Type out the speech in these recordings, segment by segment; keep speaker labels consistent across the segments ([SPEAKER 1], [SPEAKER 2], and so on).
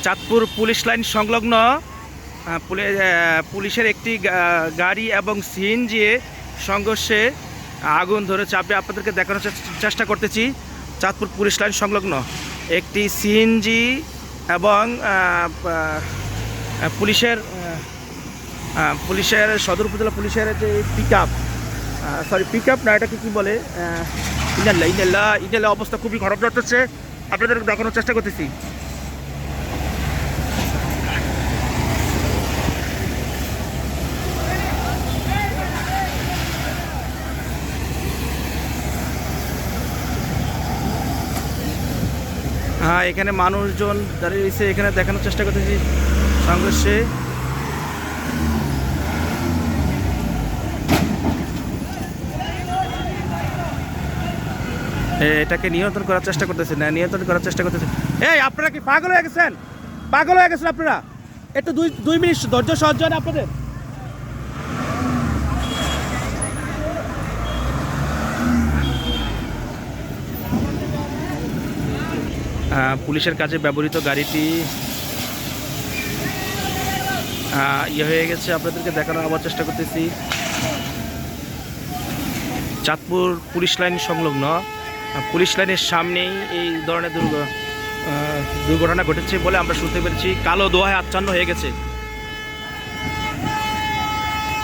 [SPEAKER 1] Chandpur police line সংলগ্ন পুলিশের একটি গাড়ি এবং সিএনজি সংঘর্ষে আগুন ধরে চাপে আপনাদেরকে দেখানোর চেষ্টা করতেছি। চাঁদপুর পুলিশ লাইন সংলগ্ন একটি সিএনজি এবং পুলিশের সদর উপজেলা পুলিশের যে পিক আপ না, এটাকে কী বলে, ইনাল্লা অবস্থা খুবই খারাপ যাচ্ছে। আপনাদের দেখানোর চেষ্টা করতেছি। হ্যাঁ, এখানে মানুষজন দাঁড়িয়ে রয়েছে, এখানে দেখানোর চেষ্টা করতেছি সংঘর্ষে। এটাকে নিয়ন্ত্রণ করার চেষ্টা করতেছে এই আপনারা কি পাগল হয়ে গেছেন? আপনারা একটু দুই মিনিট ধৈর্য সহ্য হয় আপনাদের? পুলিশের কাজে ব্যবহৃত গাড়িটি হয়ে গেছে, আপনাদেরকে দেখানোর আবার চেষ্টা করতেছি। চাঁদপুর পুলিশ লাইন সংলগ্ন পুলিশ লাইনের সামনেই এই ধরনের দুর্ঘটনা ঘটেছে বলে আমরা শুনতে পেরেছি। কালো দোহায় আচ্ছন্ন হয়ে গেছে।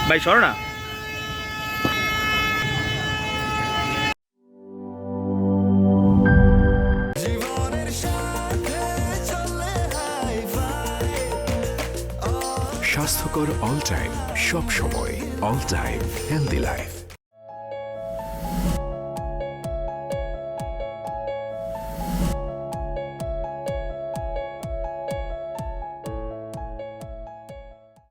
[SPEAKER 1] ভাই সরনা
[SPEAKER 2] স্বাস্থ্যকর অল টাইম, সব সময় অল টাইম হেলদি লাইফ।